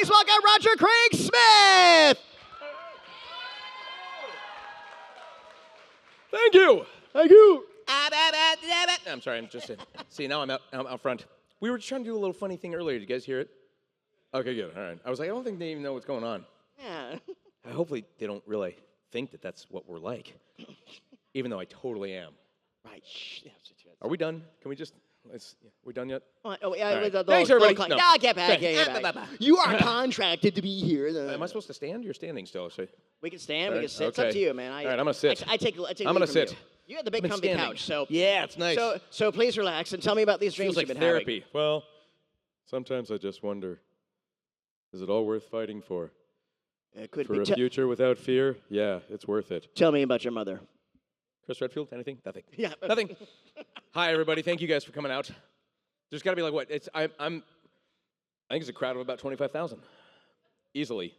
Please welcome Roger Craig Smith. Thank you. Thank you. I'm sorry. I'm just see now I'm out front. We were just trying to do a little funny thing earlier. Did you guys hear it? Okay, good. All right. I was like, I don't think they even know what's going on. Yeah. Hopefully they don't really think that that's what we're like, even though I totally am. Right. Shh. Are we done? Can we just? We done yet? Oh, yeah. Right. The Thanks, everybody. No. Get back. Get back. You are contracted to be here. Am I supposed to stand? You're standing still. So. We can stand. We can sit. Okay. It's up to you, man. All right, I'm gonna sit. I take I'm gonna sit. You had the big comfy couch, so yeah, it's nice. So please relax and tell me about these dreams Feels like you've been therapy. having. Well, sometimes I just wonder: is it all worth fighting for? It could for be. a future without fear? Yeah, it's worth it. Tell me about your mother. Chris Redfield, anything? Nothing. Yeah. Nothing. Hi, everybody. Thank you guys for coming out. There's got to be like what? I think it's a crowd of about 25,000, easily.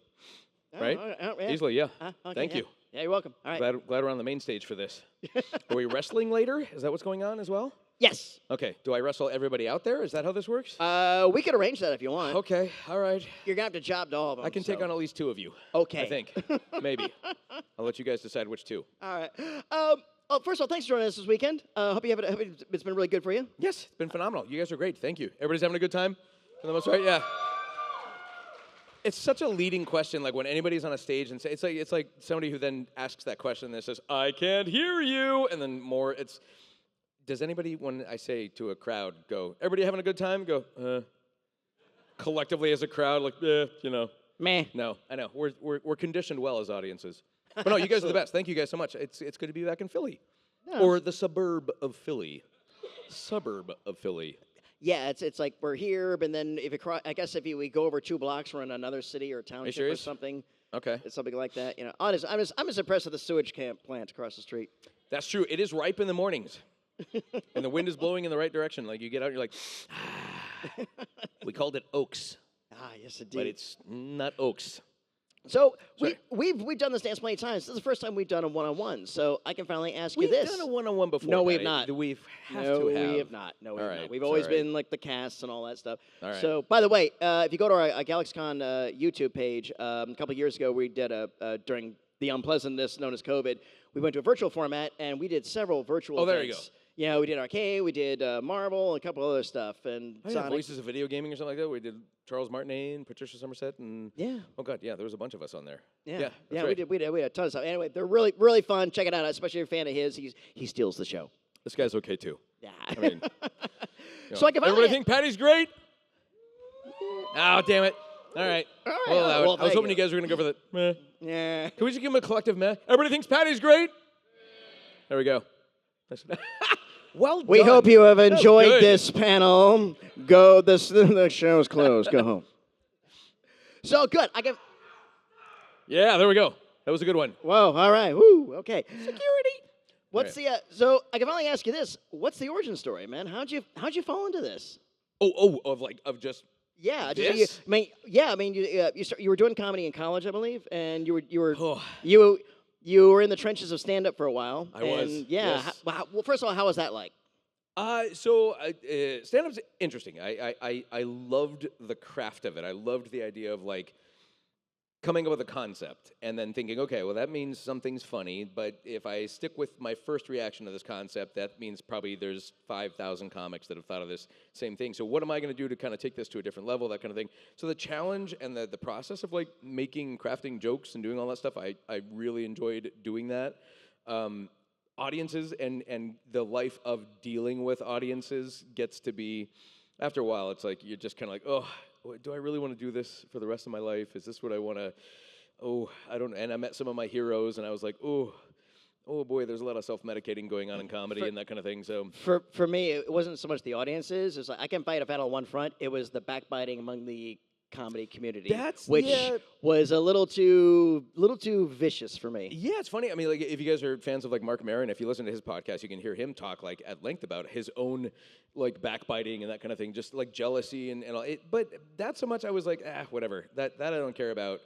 Right? Yeah. Easily, yeah. Okay, Thank you. Yeah, you're welcome. All right. Glad we're on the main stage for this. Are we wrestling later? Is that what's going on as well? Yes. Okay. Do I wrestle everybody out there? Is that how this works? We could arrange that if you want. Okay. All right. You're gonna have to job to all of them. I can take on at least 2 of you. Okay. I think. Maybe. I'll let you guys decide which 2. All right. First of all, thanks for joining us this weekend. Hope it's been really good for you. Yes, it's been phenomenal. You guys are great. Thank you. Everybody's having a good time for the most part. Yeah. It's such a leading question, like when anybody's on a stage and say it's like somebody who then asks that question that says, "I can't hear you," and then more. Does anybody, when I say to a crowd, go, "Everybody having a good time?" Go, collectively as a crowd, like, Meh. No, I know we're conditioned well as audiences. But no, you guys are the best. Thank you guys so much. It's good to be back in Philly, or the suburb of Philly. Suburb of Philly. Yeah, it's like we're here, but then if we go over 2 blocks, we're in another city or township or something. Okay. It's something like that. Honestly, I'm just impressed with the sewage plant across the street. That's true. It is ripe in the mornings, and the wind is blowing in the right direction. Like you get out, and you're like, We called it Oaks. Ah, yes, indeed. But it's not Oaks. So we've done this dance plenty of times. This is the first time we've done a one-on-one. So I can finally ask you this. We've done a one-on-one before. No, we have not. We have. No, we have not. We've always been like the casts and all that stuff. All right. So, by the way, if you go to our GalaxyCon YouTube page, a couple of years ago, we did during the unpleasantness known as COVID, we went to a virtual format and we did several virtual. Oh, there events. you go. Yeah, we did arcade, we did Marvel, and a couple other stuff, and Sonic. Voices of Video Gaming or something like that. We did Charles Martinet, Patricia Somerset, and oh god, yeah, there was a bunch of us on there. Yeah, right. we did a ton of stuff. Anyway, they're really, really fun. Check it out, especially if you're a fan of his. He steals the show. This guy's okay too. Yeah. I mean, so I can everybody think Patty's great? Oh, damn it! All right, we'll allow it. I was hoping you guys were gonna go for the meh. Yeah. Can we just give him a collective meh? Everybody thinks Patty's great. There we go. Well done. We hope you have enjoyed this panel. Go. The show's closed. Go home. So good. Yeah, there we go. That was a good one. Whoa. All right. Woo. Okay. Security. What's So I can finally ask you this. What's the origin story, man? How'd you fall into this? Of just. Yeah. This? You were doing comedy in college, I believe, and you were in the trenches of stand-up for a while. I was. Yeah. Yes. Well, first of all, how was that like? Stand-up's interesting. I loved the craft of it. I loved the idea of like coming up with a concept and then thinking, okay, well that means something's funny, but if I stick with my first reaction to this concept, that means probably there's 5,000 comics that have thought of this same thing. So what am I going to do to kind of take this to a different level, that kind of thing. So the challenge and the process of like crafting jokes and doing all that stuff, I really enjoyed doing that. Audiences and the life of dealing with audiences gets to be, after a while, it's like you're just kind of like, oh, do I really want to do this for the rest of my life? Is this what I want to? Oh, I don't. And I met some of my heroes, and I was like, oh boy, there's a lot of self-medicating going on in comedy and that kind of thing. So for me, it wasn't so much the audiences. It's like I can fight a battle on one front. It was the backbiting among the comedy community, which was a little too vicious for me. Yeah, it's funny. I mean, like if you guys are fans of like Mark Maron, if you listen to his podcast, you can hear him talk like at length about his own like backbiting and that kind of thing, just like jealousy and all. But that so much, I was like, whatever. That I don't care about.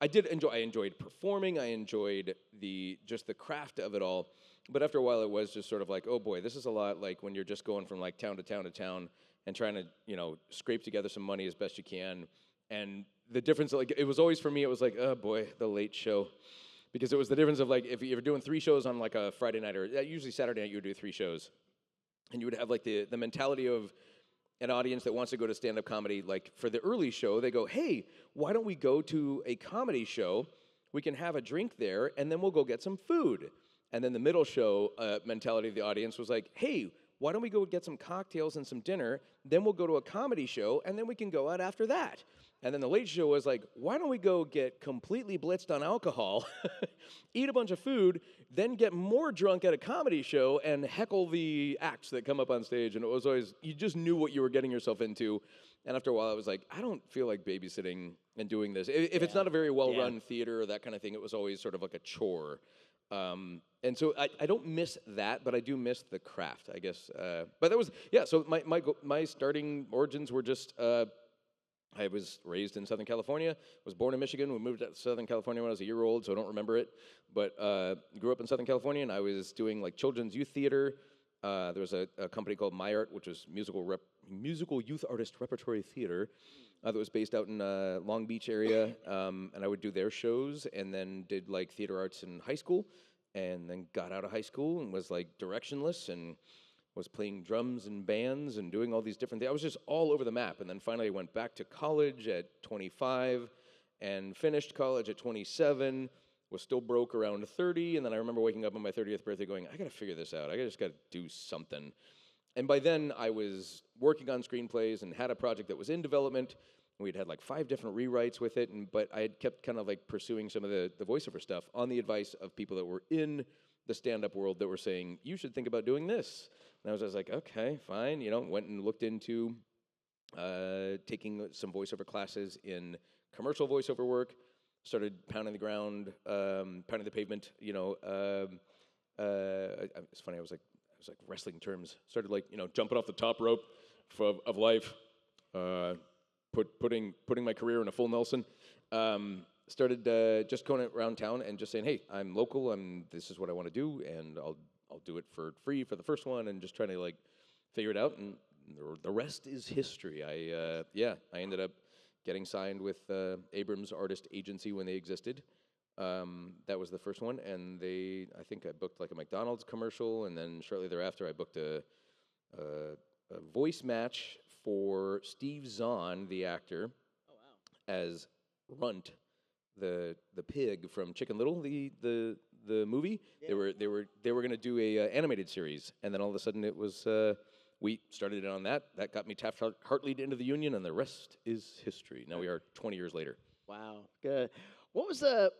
I enjoyed performing. I enjoyed the craft of it all. But after a while, it was just sort of like, oh boy, this is a lot like when you're just going from like town to town to town and trying to scrape together some money as best you can. And the difference, like, it was always for me, it was like, oh boy, the late show. Because it was the difference of, like, if you were doing 3 shows on, like, a Friday night, or usually Saturday night, you would do 3 shows. And you would have, like, the mentality of an audience that wants to go to stand-up comedy. Like, for the early show, they go, hey, why don't we go to a comedy show? We can have a drink there, and then we'll go get some food. And then the middle show mentality of the audience was like, hey, why don't we go get some cocktails and some dinner, then we'll go to a comedy show, and then we can go out after that. And then the late show was like, why don't we go get completely blitzed on alcohol, eat a bunch of food, then get more drunk at a comedy show and heckle the acts that come up on stage. And it was always, you just knew what you were getting yourself into. And after a while, I was like, I don't feel like babysitting and doing this. If it's not a very well-run theater or that kind of thing, it was always sort of like a chore. And so I don't miss that, but I do miss the craft, I guess. But that was, so my starting origins were just, I was raised in Southern California, was born in Michigan. We moved to Southern California when I was a year old, so I don't remember it. But grew up in Southern California, and I was doing, like, children's youth theater. There was a company called My Art, which was musical youth artist repertory theater that was based out in Long Beach area. And I would do their shows, and then did, like, theater arts in high school, and then got out of high school and was, like, directionless and was playing drums in bands and doing all these different things. I was just all over the map. And then finally I went back to college at 25 and finished college at 27, was still broke around 30. And then I remember waking up on my 30th birthday going, I got to figure this out. I just got to do something. And by then I was working on screenplays and had a project that was in development. We'd had like 5 different rewrites with it, but I had kept kind of like pursuing some of the voiceover stuff on the advice of people that were in the stand-up world that were saying, you should think about doing this. And I was just like, okay, fine. Went and looked into taking some voiceover classes in commercial voiceover work, started pounding the ground, pounding the pavement, it's funny, I was like wrestling terms, started like, jumping off the top rope of life, putting my career in a full Nelson, started just going around town and just saying, hey, I'm local, this is what I want to do, and I'll do it for free for the first one, and just trying to like figure it out, and the rest is history. I ended up getting signed with Abrams Artist Agency when they existed. That was the first one, and I think I booked like a McDonald's commercial, and then shortly thereafter I booked a voice match for Steve Zahn, the actor, as Runt, the pig from Chicken Little, the movie. Yeah. They were going to do a animated series, and then all of a sudden it was we started it on that. That got me Taft-Hartley into the union, and the rest is history. Now we are 20 years later. Wow, good. What was the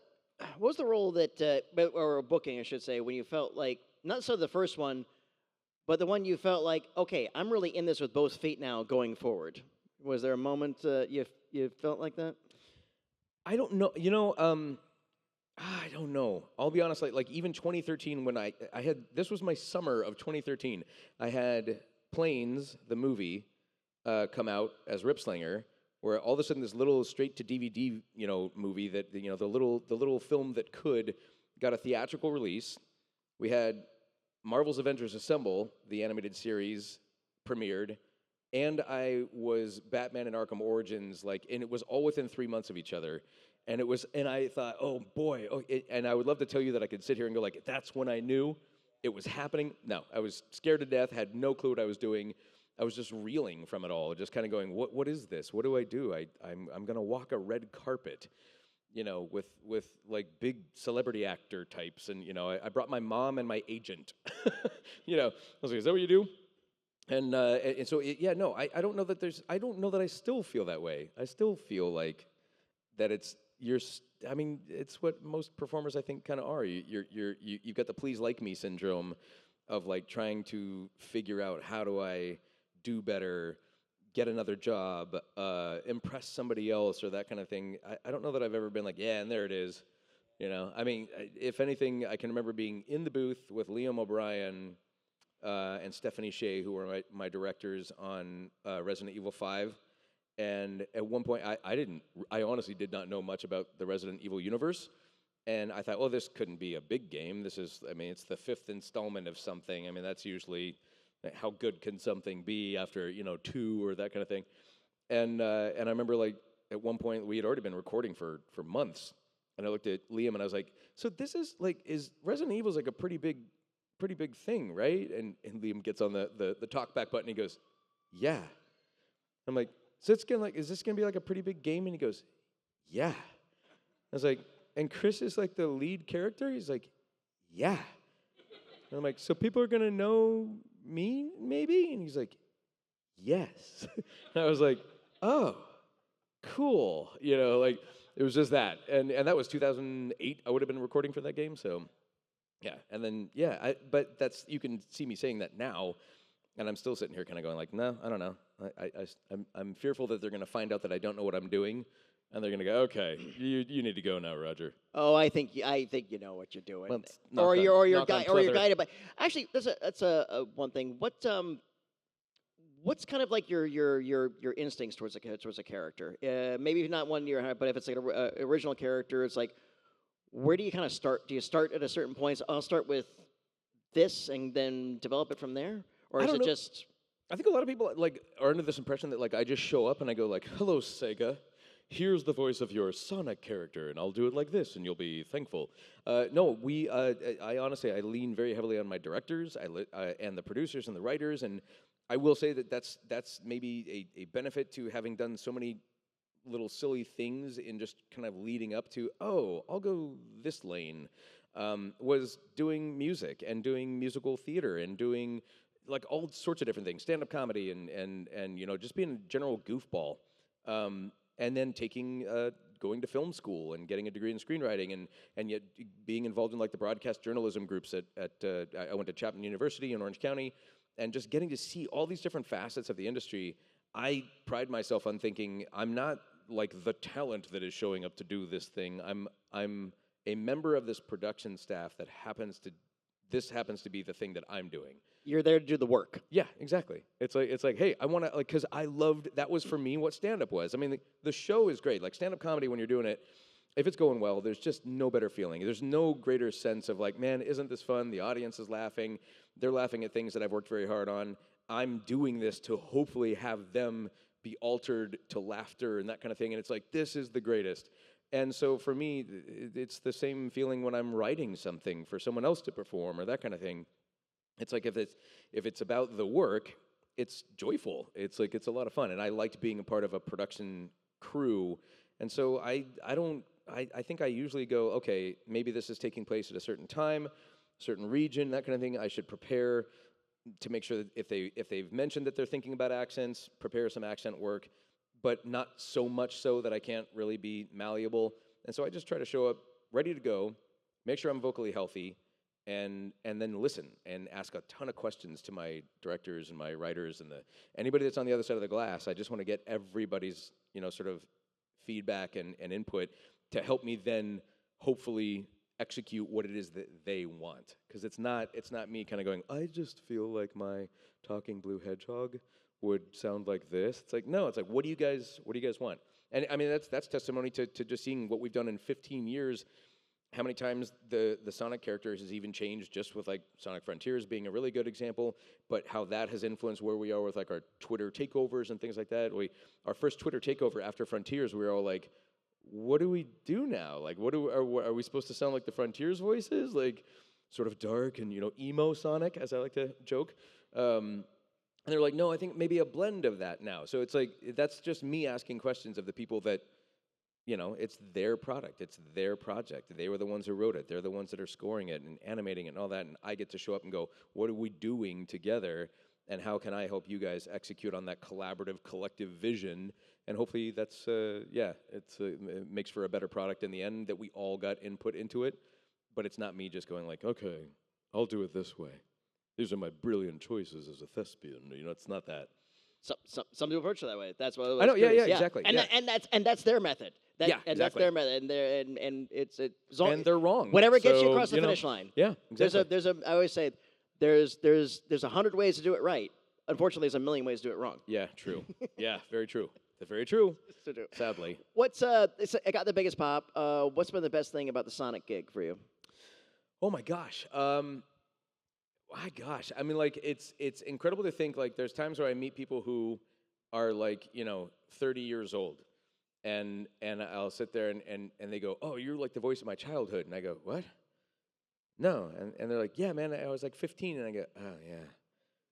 role that or booking, I should say, when you felt like not so the first one, but the one you felt like, okay, I'm really in this with both feet now going forward? Was there a moment you felt like that? I don't know. I don't know. I'll be honest. Like even 2013, when I had, this was my summer of 2013. I had Planes, the movie, come out as Ripslinger, where all of a sudden this little straight to DVD, movie that the little film that got a theatrical release. We had Marvel's Avengers Assemble, the animated series, premiered, and I was Batman and Arkham Origins, and it was all within 3 months of each other. And I thought, oh boy, and I would love to tell you that I could sit here and go like, that's when I knew it was happening. No, I was scared to death, had no clue what I was doing. I was just reeling from it all, just kind of going, what is this? What do I do? I'm gonna walk a red carpet, with like big celebrity actor types, and I brought my mom and my agent. I was like, is that what you do? And so I don't know that I don't know that I still feel that way. I still feel like that it's what most performers I think kind of are. You've got the please like me syndrome of like trying to figure out how do I do better, get another job, impress somebody else or that kind of thing. I don't know that I've ever been like, yeah, and there it is. If anything, I can remember being in the booth with Liam O'Brien and Stephanie Shea, who were my directors on Resident Evil 5. And at one point, I honestly did not know much about the Resident Evil universe. And I thought, this couldn't be a big game. This is, it's the 5th installment of something. That's usually, how good can something be after, 2 or that kind of thing. And I remember, at one point we had already been recording for months, and I looked at Liam and I was like, "So this is like, is Resident Evil's like a pretty big thing, right?" And Liam gets on the talkback button. And he goes, "Yeah." I'm like, "So it's gonna like, is this gonna be like a pretty big game?" And he goes, "Yeah." I was like, "And Chris is like the lead character?" He's like, "Yeah." And I'm like, "So people are gonna know me, maybe?" And he's like, "Yes." And I was like, "Oh, cool." You know, like it was just that, and that was 2008. I would have been recording for that game, so yeah. And then but that's, you can see me saying that now, and I'm still sitting here kind of going like, "No, I don't know. I'm fearful that they're gonna find out that I don't know what I'm doing." And they're gonna go, "Okay, you need to go now, Roger." Oh, I think you know what you're doing, Let's or you're knock on you're pleather. guided by. Actually, that's a one thing. What's kind of like your instincts towards a character? Maybe not one you're, but if it's like an original character, it's like, where do you kind of start? Do you start at a certain point? So I'll start with this and then develop it from there, or I is don't it know. just? I think a lot of people like are under this impression that like I just show up and I go like, "Hello, Sega. Here's the voice of your Sonic character, and I'll do it like this, and you'll be thankful." No, I honestly, I lean very heavily on my directors, and the producers and the writers, and I will say that that's maybe a benefit to having done so many little silly things in just kind of leading up to, oh, I'll go this lane. Was doing music and doing musical theater and doing like all sorts of different things, stand-up comedy and you know, just being a general goofball. And then going to film school and getting a degree in screenwriting and yet being involved in like the broadcast journalism groups I went to Chapman University in Orange County, and just getting to see all these different facets of the industry. I pride myself on thinking I'm not like the talent that is showing up to do this thing. I'm a member of this production staff that happens to be the thing that I'm doing. You're there to do the work. Yeah, exactly. It's like, hey, I want to, like, because I loved, that was for me what stand-up was. I mean, the show is great. Like, stand-up comedy, when you're doing it, if it's going well, there's just no better feeling. There's no greater sense of like, man, isn't this fun? The audience is laughing. They're laughing at things that I've worked very hard on. I'm doing this to hopefully have them be altered to laughter and that kind of thing. And it's like, this is the greatest. And so for me, it's the same feeling when I'm writing something for someone else to perform or that kind of thing. It's like if it's about the work, it's joyful. It's like it's a lot of fun, and I liked being a part of a production crew. And so I think I usually go, okay, maybe this is taking place at a certain time, certain region, that kind of thing. I should prepare to make sure that if they've mentioned that they're thinking about accents, prepare some accent work, but not so much so that I can't really be malleable. And so I just try to show up ready to go, make sure I'm vocally healthy, and then listen and ask a ton of questions to my directors and my writers and anybody that's on the other side of the glass. I just want to get everybody's, you know, sort of feedback and input to help me then hopefully execute what it is that they want. Because it's not me kind of going, I just feel like my talking blue hedgehog would sound like this. It's like, no, it's like, what do you guys want? And I mean, that's testimony to just seeing what we've done in 15 years. How many times the Sonic characters has even changed, just with like Sonic Frontiers being a really good example, but how that has influenced where we are with like our Twitter takeovers and things like that. Our first Twitter takeover after Frontiers, we were all like, what do we do now? Like, are we supposed to sound like the Frontiers voices? Like, sort of dark and, you know, emo Sonic, as I like to joke. And they're like, no, I think maybe a blend of that now. So it's like, that's just me asking questions of the people that, you know, it's their product. It's their project. They were the ones who wrote it. They're the ones that are scoring it and animating it and all that. And I get to show up and go, what are we doing together? And how can I help you guys execute on that collaborative, collective vision? And hopefully that's, it makes for a better product in the end that we all got input into it. But it's not me just going like, okay, I'll do it this way. These are my brilliant choices as a thespian. You know, it's not that. Some people approach it that way. That's what I know. Yeah, exactly. And that's their method. Exactly. That's their method, and it's and they're wrong. Whatever gets you across the finish line. Yeah, exactly. I always say there's 100 ways to do it right. Unfortunately, there's a million ways to do it wrong. Yeah, true. Yeah, very true. Very true. Sadly. What's I got the biggest pop. What's been the best thing about the Sonic gig for you? Oh my gosh. My gosh. I mean, like it's incredible to think like there's times where I meet people who are like, you know, 30 years old. and I'll sit there and they go, oh, you're like the voice of my childhood, and I go, what? No, and they're like, yeah, man, I was like 15, and I go, oh yeah,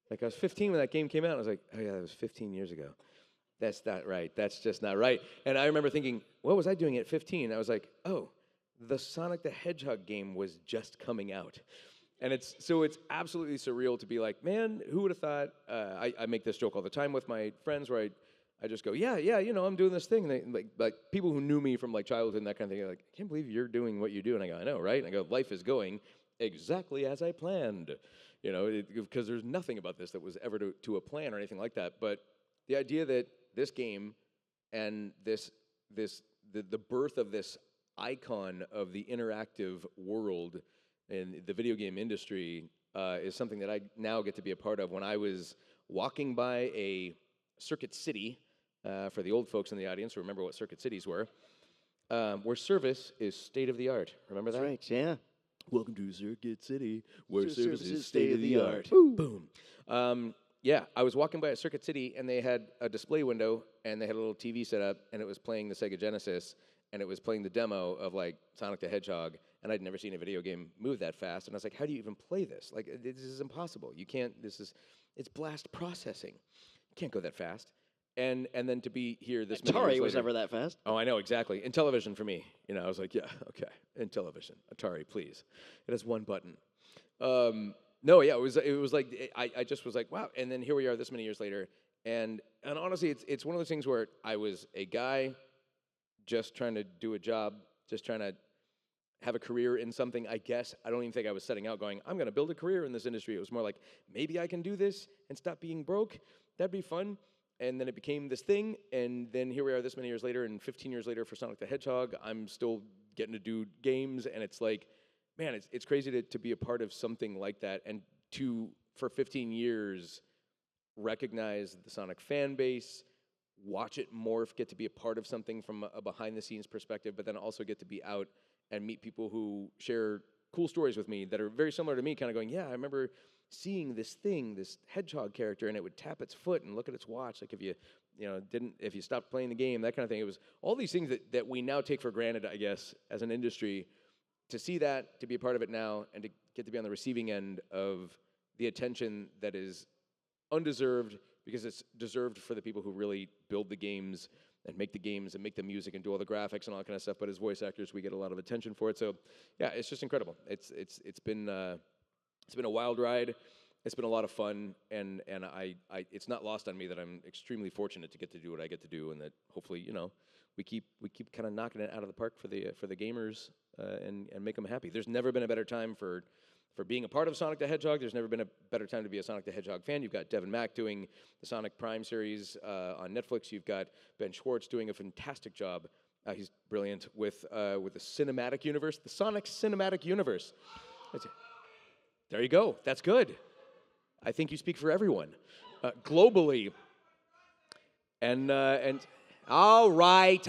like I was 15 when that game came out. I was like, oh yeah, that was 15 years ago. That's not right. That's just not right. And I remember thinking, what was I doing at 15? I was like, oh, the Sonic the Hedgehog game was just coming out. And it's absolutely surreal to be like, man, who would have thought? I make this joke all the time with my friends where I just go, yeah, I'm doing this thing. And they, like people who knew me from like childhood and that kind of thing, are like, I can't believe you're doing what you do. And I go, I know, right? And I go, life is going exactly as I planned, because there's nothing about this that was ever to a plan or anything like that. But the idea that this game and the birth of this icon of the interactive world in the video game industry is something that I now get to be a part of. When I was walking by a Circuit City, for the old folks in the audience who remember what Circuit Cities were, where service is state of the art. Remember that? That's right, yeah. Welcome to Circuit City, where service is state state of of the the art. art. Boom. Yeah, I was walking by a Circuit City, and they had a display window, and they had a little TV set up, and it was playing the Sega Genesis, and it was playing the demo of, like, Sonic the Hedgehog, and I'd never seen a video game move that fast, and I was like, how do you even play this? Like, this is impossible. You can't, it's blast processing. You can't go that fast. And then to be here this many years Atari later, was never that fast. Oh, I know, exactly. In television for me, I was like, yeah, okay, in television. Atari, please. It has one button. No, yeah, it was like, I just was like, wow. And then here we are this many years later. And honestly, it's one of those things where I was a guy just trying to do a job, just trying to have a career in something, I guess. I don't even think I was setting out going, I'm going to build a career in this industry. It was more like, maybe I can do this and stop being broke. That'd be fun. And then it became this thing, and then here we are this many years later, and 15 years later for Sonic the Hedgehog, I'm still getting to do games, and it's like, man, it's crazy to be a part of something like that, and to, for 15 years, recognize the Sonic fan base, watch it morph, get to be a part of something from a behind-the-scenes perspective, but then also get to be out and meet people who share cool stories with me that are very similar to me, kind of going, yeah, I remember seeing this thing, this hedgehog character, and it would tap its foot and look at its watch, like if you stopped playing the game, that kind of thing. It was all these things that we now take for granted, I guess, as an industry. To see that, to be a part of it now, and to get to be on the receiving end of the attention that is undeserved, because it's deserved for the people who really build the games and make the music and do all the graphics and all that kind of stuff. But as voice actors, we get a lot of attention for it. So yeah, it's just incredible. It's been a wild ride. It's been a lot of fun, and I it's not lost on me that I'm extremely fortunate to get to do what I get to do, and that hopefully we keep kind of knocking it out of the park for the gamers and make them happy. There's never been a better time for being a part of Sonic the Hedgehog. There's never been a better time to be a Sonic the Hedgehog fan. You've got Devin Mack doing the Sonic Prime series on Netflix. You've got Ben Schwartz doing a fantastic job. He's brilliant with the cinematic universe, the Sonic cinematic universe. There you go. That's good. I think you speak for everyone globally. And all right,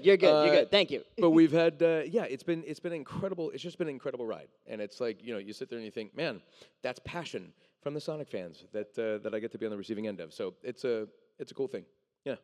You're good. Thank you. But we've had it's been incredible. It's just been an incredible ride, and it's like you sit there and you think, man, that's passion from the Sonic fans that I get to be on the receiving end of. So it's a cool thing. Yeah.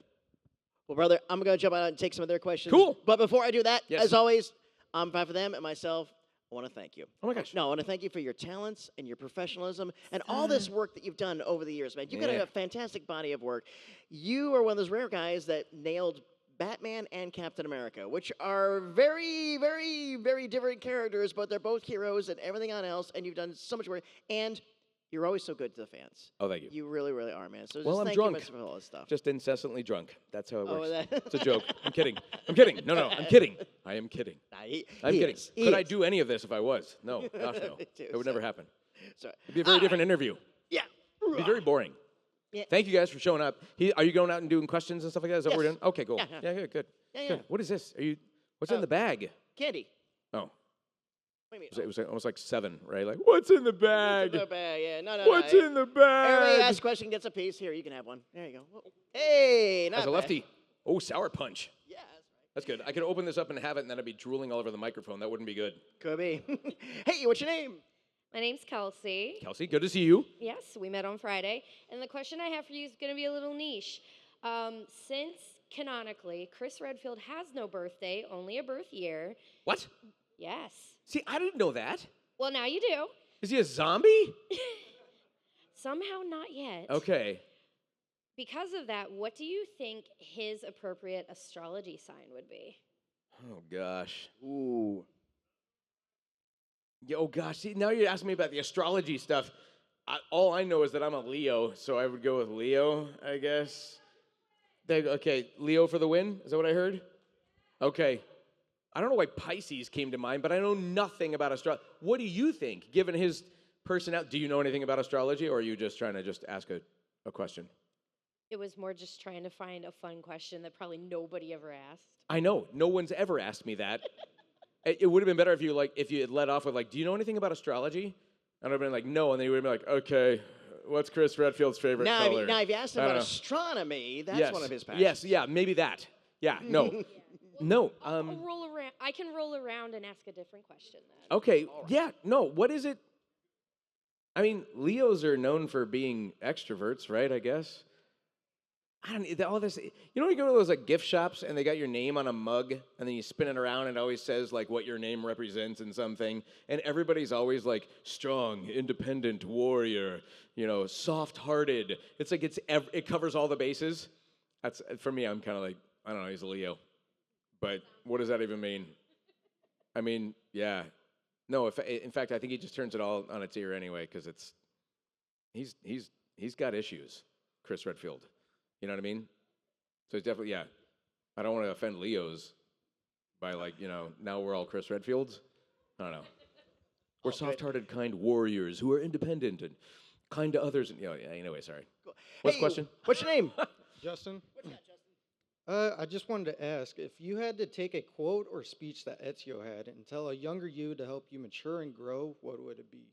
Well, brother, I'm gonna jump out and take some of their questions. Cool. But before I do that, Yes. as always, on behalf of them and myself, I want to thank you. Oh my gosh. No, I want to thank you for your talents and your professionalism and all this work that you've done over the years, man. You've got Yeah. a fantastic body of work. You are one of those rare guys that nailed Batman and Captain America, which are very, very, very different characters, but they're both heroes and everything else, and you've done so much work. And you're always so good to the fans. Oh, thank you. You really, really are, man. So Well, just I'm thank drunk. you for all this stuff. Just incessantly drunk. That's how it Oh, works. that- It's a joke. I'm kidding. I'm kidding. No, I'm kidding. I am kidding. Nah, I'm he kidding. is. He Could I is. do any of this if I was? No. Gosh, no. Dude, It would never happen. So, It'd be a very different interview. yeah. It'd be very boring. Yeah. Thank you guys for showing up. Are you going out and doing questions and stuff like that? Is that what we're Yes. doing? Okay, cool. Yeah. Good. Yeah. Good. What is this? What's in the bag? Candy. Oh, What do you it mean? was almost like 7, right? Like, what's in the bag? What's in the bag? Yeah, no. What's in the bag? Everybody asks a question, gets a piece. Here, you can have one. There you go. Whoa. Hey, not As a bad. lefty. Oh, sour punch. Yeah, that's right. That's good. I could open this up and have it, and then I'd be drooling all over the microphone. That wouldn't be good. Could be. Hey, what's your name? My name's Kelsey. Kelsey, good to see you. Yes, we met on Friday. And the question I have for you is going to be a little niche. Since canonically, Chris Redfield has no birthday, only a birth year. What? Yes. See, I didn't know that. Well, now you do. Is he a zombie? Somehow not yet. Okay. Because of that, what do you think his appropriate astrology sign would be? Oh, gosh. Ooh. Yeah, oh, gosh. See, now you're asking me about the astrology stuff. All I know is that I'm a Leo, so I would go with Leo, I guess. Okay, Leo for the win? Is that what I heard? Okay. I don't know why Pisces came to mind, but I know nothing about astrology. What do you think, given his personality? Do you know anything about astrology, or are you just trying to just ask a question? It was more just trying to find a fun question that probably nobody ever asked. I know. No one's ever asked me that. It would have been better if you had led off with, like, do you know anything about astrology? And I'd have been like, no, and then you would have been like, okay, what's Chris Redfield's favorite color? Now, if you asked him about astronomy, that's one of his passions. Yes, yeah, maybe that. Yeah, no. No. I'll roll around. I can roll around and ask a different question then. Okay, yeah, no, what is it? I mean, Leos are known for being extroverts, right, I guess? I don't all this. You know when you go to those like gift shops and they got your name on a mug and then you spin it around and it always says like what your name represents in something, and everybody's always like strong, independent, warrior, soft-hearted. It's like it covers all the bases. That's for me. I'm kind of like, I don't know. He's a Leo, but what does that even mean? I mean, yeah, no. In fact, I think he just turns it all on its ear anyway because he's got issues, Chris Redfield. You know what I mean? So it's definitely, yeah. I don't want to offend Leos by now we're all Chris Redfields. I don't know. We're soft-hearted, kind warriors who are independent and kind to others. And, anyway, sorry. Cool. What's the question? What's your name? Justin? What you got, Justin? I just wanted to ask, if you had to take a quote or speech that Ezio had and tell a younger you to help you mature and grow, what would it be?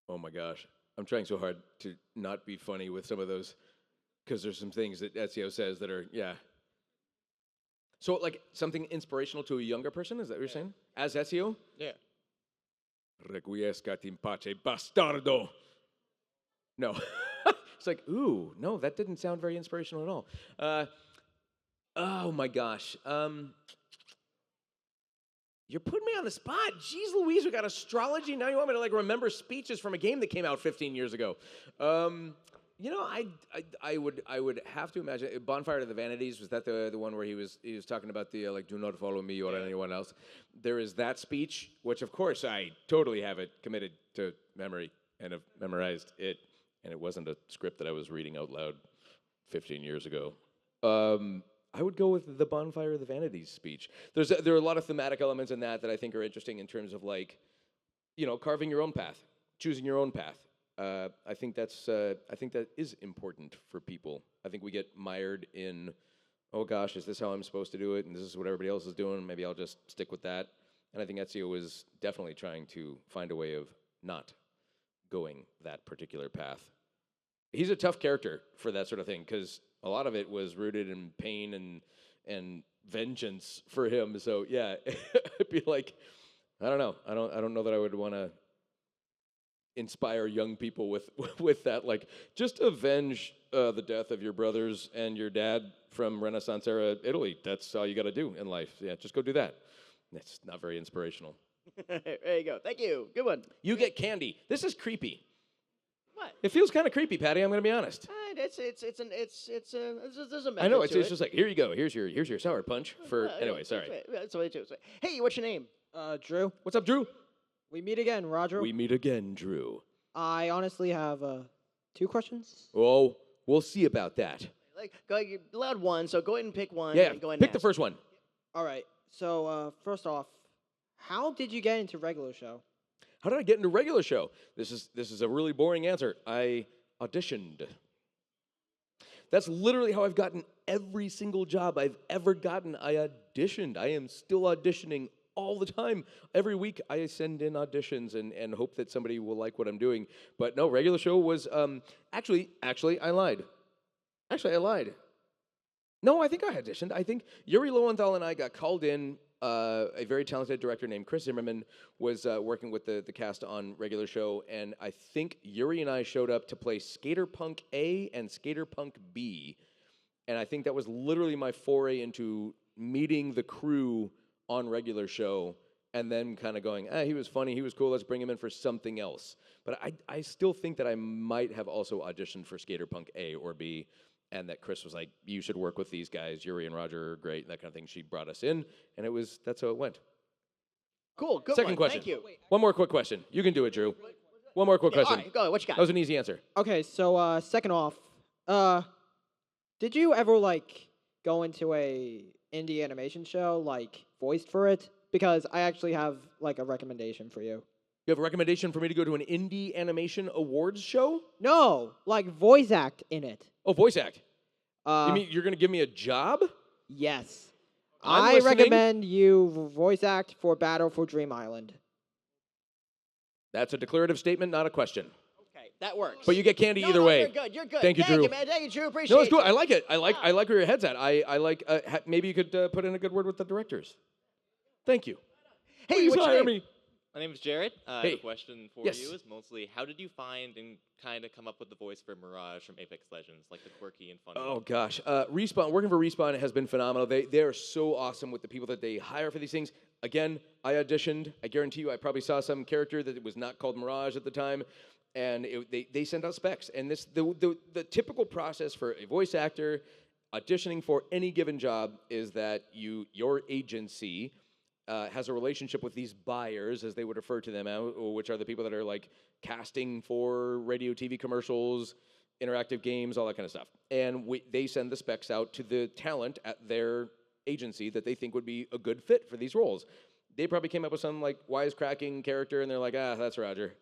Oh, my gosh. I'm trying so hard to not be funny with some of those, because there's some things that Ezio says that are, yeah. So, like, something inspirational to a younger person, is that what you're saying? As Ezio? Yeah. Requiescat in pace, bastardo. No. It's like, ooh, no, that didn't sound very inspirational at all. Oh, my gosh. You're putting me on the spot. Jeez Louise, we got astrology. Now you want me to like remember speeches from a game that came out 15 years ago. I would have to imagine Bonfire of the Vanities. Was that the one where he was talking about the like do not follow me or anyone else? There is that speech, which of course I totally have it committed to memory and have memorized it, and it wasn't a script that I was reading out loud 15 years ago. I would go with the Bonfire of the Vanities speech. There are a lot of thematic elements in that I think are interesting in terms of like, carving your own path, choosing your own path. I think that is important for people. I think we get mired in, oh gosh, is this how I'm supposed to do it? And this is what everybody else is doing. Maybe I'll just stick with that. And I think Ezio is definitely trying to find a way of not going that particular path. He's a tough character for that sort of thing because a lot of it was rooted in pain and vengeance for him. So yeah, it'd be like, I don't know. I don't know that I would want to inspire young people with that. Like, just avenge the death of your brothers and your dad from Renaissance era Italy. That's all you got to do in life. Yeah, just go do that. That's not very inspirational. There you go. Thank you. Good one. You get candy. This is creepy. What? It feels kind of creepy, Patty. I'm going to be honest. There's a method I know. It's to it. just like, here you go. Here's your sour punch for. Anyway, sorry. That's what I do. Hey, what's your name? Drew. What's up, Drew? We meet again, Roger. We meet again, Drew. I honestly have 2 questions. Oh, we'll see about that. You're allowed one, so go ahead and pick one. Yeah, and go ahead pick and the ask. first one. All right. So first off, how did you get into regular show? How did I get into regular show? This is a really boring answer. I auditioned. That's literally how I've gotten every single job I've ever gotten. I auditioned. I am still auditioning all the time. Every week I send in auditions and hope that somebody will like what I'm doing. But no, regular show was actually I lied. Actually, I lied. No, I think I auditioned. I think Yuri Lowenthal and I got called in. A very talented director named Chris Zimmerman was working with the cast on regular show, and I think Yuri and I showed up to play Skater Punk A and Skater Punk B. And I think that was literally my foray into meeting the crew on regular show and then kind of going, he was funny, he was cool, let's bring him in for something else. But I still think that I might have also auditioned for Skater Punk A or B, and that Chris was like, you should work with these guys, Yuri and Roger are great, that kind of thing. She brought us in, and that's how it went. Cool. Good Second one. question. Thank you. One more quick question. You can do it, Drew. One more quick Yeah, all question. right, go. What you got? That was an easy answer. Okay, so second off, did you ever like go into a indie animation show, like voiced for it? Because I actually have like a recommendation for you. You have a recommendation for me to go to an indie animation awards show? No, like voice act in it. Oh, voice act. Uh, You mean you're going to give me a job? yes. I'm I listening. recommend you voice act for Battle for Dream Island. That's a declarative statement, not a question. Okay, that works. But you get candy No, either no, way. You're good. You're good. Thank you, Drew. You, man. Thank you, Drew. Appreciate No, it's cool. you. I like it. I like where your head's at. I like. Maybe you could put in a good word with the directors. Thank you. Hey, Please what's your hire name? me. My name is Jared. I Hey. have a question for Yes. you. Is mostly how did you find and kind of come up with the voice for Mirage from Apex Legends, like the quirky and funny? Oh gosh, Respawn. Working for Respawn has been phenomenal. They are so awesome with the people that they hire for these things. Again, I auditioned. I guarantee you, I probably saw some character that was not called Mirage at the time, and they sent out specs. And the typical process for a voice actor auditioning for any given job is that your agency has a relationship with these buyers, as they would refer to them, which are the people that are like casting for radio, TV commercials, interactive games, all that kind of stuff. And they send the specs out to the talent at their agency that they think would be a good fit for these roles. They probably came up with some like wisecracking character, and they're like, that's Roger.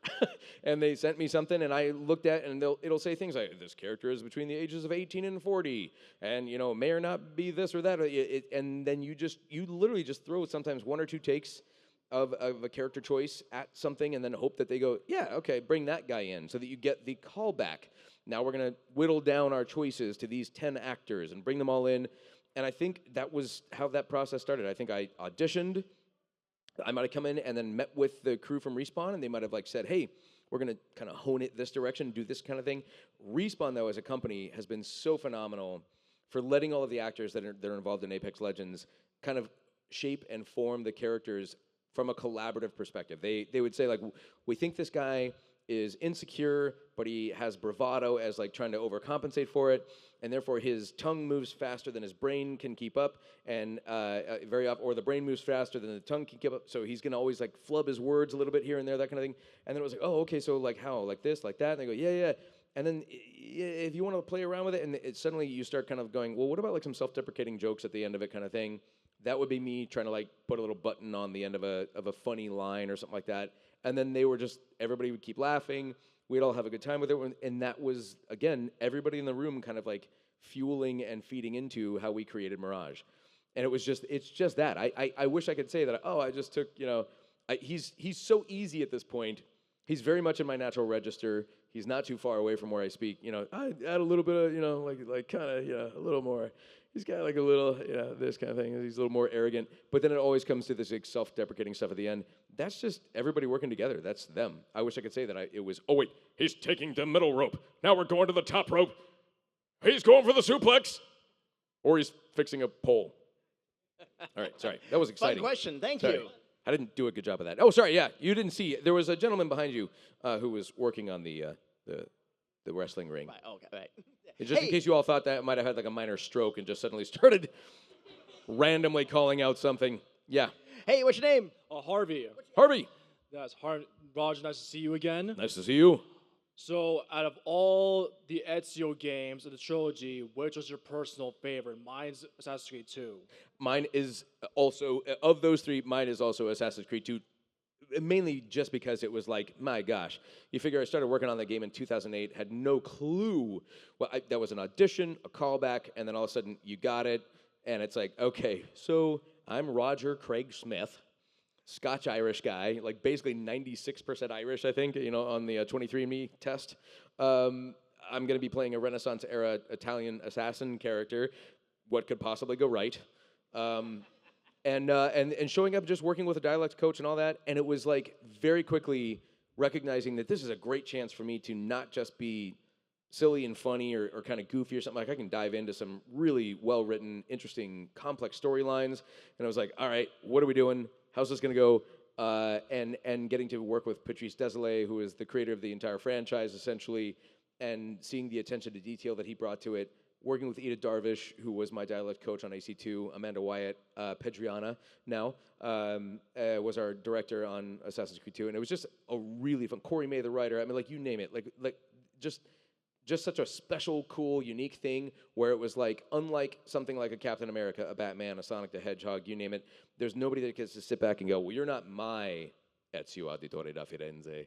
And they sent me something, and I looked at, and it'll say things like, this character is between the ages of 18 and 40, and may or not be this or that. And then you literally just throw sometimes one or two takes of a character choice at something, and then hope that they go, yeah, okay, bring that guy in, so that you get the callback. Now we're gonna whittle down our choices to these 10 actors and bring them all in. And I think that was how that process started. I think I auditioned. I might have come in and then met with the crew from Respawn, and they might have like said, hey, we're going to kind of hone it this direction, do this kind of thing. Respawn, though, as a company, has been so phenomenal for letting all of the actors that are involved in Apex Legends kind of shape and form the characters from a collaborative perspective. They would say, like, we think this guy is insecure, but he has bravado as like trying to overcompensate for it, and therefore his tongue moves faster than his brain can keep up, and very often, or the brain moves faster than the tongue can keep up, so he's gonna always like flub his words a little bit here and there, that kind of thing. And then it was like, oh, okay, so like how, like this, like that, and they go, yeah. And then if you want to play around with it, and suddenly you start kind of going, well, what about like some self-deprecating jokes at the end of it kind of thing? That would be me trying to like put a little button on the end of a funny line or something like that. And then everybody would keep laughing. We'd all have a good time with it. And that was, again, everybody in the room kind of like fueling and feeding into how we created Mirage. And it's just that. I wish I could say that, I just took, he's so easy at this point. He's very much in my natural register. He's not too far away from where I speak. I add a little bit of, like kind of, a little more. He's got like a little, this kind of thing. He's a little more arrogant. But then it always comes to this like, self-deprecating stuff at the end. That's just everybody working together. That's them. I wish I could say that it was, oh, wait, he's taking the middle rope. Now we're going to the top rope. He's going for the suplex. Or he's fixing a pole. All right, sorry. That was exciting. Fun question. Thank Sorry. you. I didn't do a good job of that. Oh, sorry, yeah. You didn't see. There was a gentleman behind you who was working on the wrestling ring. Right, okay, right. Just in case you all thought that might have had like a minor stroke and just suddenly started randomly calling out something. Yeah. Hey, what's your name? Harvey. Harvey, That's Roger, nice to see you again. nice to see you. So, out of all the Ezio games of the trilogy, which was your personal favorite? Mine's Assassin's Creed 2. Mine is also, of those three, mine is also Assassin's Creed 2. Mainly just because it was like, my gosh. You figure I started working on that game in 2008, had no clue. Well, that was an audition, a callback, and then all of a sudden you got it. And it's like, okay, so I'm Roger Craig Smith, Scotch-Irish guy, like basically 96% Irish, I think, on the 23andMe test. I'm going to be playing a Renaissance-era Italian assassin character. What could possibly go right? And showing up, just working with a dialect coach and all that, and it was like very quickly recognizing that this is a great chance for me to not just be silly and funny or kind of goofy or something, like I can dive into some really well-written, interesting, complex storylines. And I was like, all right, what are we doing? How's this going to go? And getting to work with Patrice Désilets, who is the creator of the entire franchise, essentially, and seeing the attention to detail that he brought to it. Working with Ida Darvish, who was my dialect coach on AC2, Amanda Wyatt, Pedriana now, was our director on Assassin's Creed 2, and it was just a really fun. Corey May, the writer, I mean, like, you name it, like just such a special, cool, unique thing where it was like, unlike something like a Captain America, a Batman, a Sonic the Hedgehog, you name it, there's nobody that gets to sit back and go, well, you're not my Ezio Auditore da Firenze.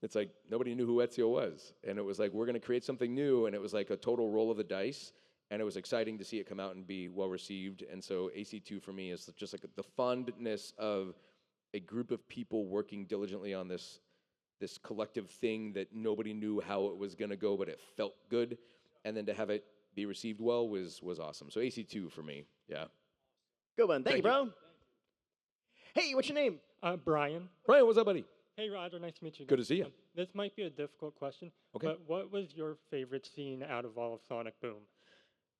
It's like, nobody knew who Ezio was. And it was like, we're going to create something new, and it was like a total roll of the dice, and it was exciting to see it come out and be well-received. And so AC2 for me is just like the fondness of a group of people working diligently on this collective thing that nobody knew how it was going to go, but it felt good. And then to have it be received well was awesome. So AC2 for me, yeah. Good one. Thank you, Thank bro. Hey, what's your name? Brian. Brian, what's up, buddy? Hey, Roger. Nice to meet you. Good to see you. This might be a difficult question. Okay. But what was your favorite scene out of all of Sonic Boom?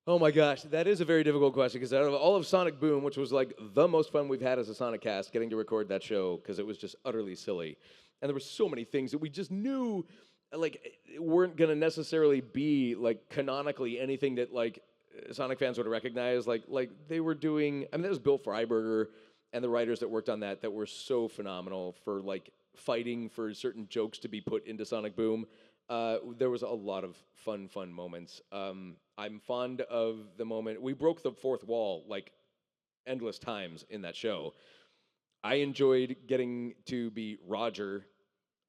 Oh my gosh, that is a very difficult question because out of all of Sonic Boom, which was like the most fun we've had as a Sonic cast, getting to record that show because it was just utterly silly. And there were so many things that we just knew like weren't going to necessarily be like canonically anything that like Sonic fans would recognize. Like they were doing, I mean, that was Bill Freiberger and the writers that worked on that were so phenomenal for like fighting for certain jokes to be put into Sonic Boom. There was a lot of fun moments. I'm fond of the moment we broke the fourth wall like endless times in that show. I enjoyed getting to be Roger,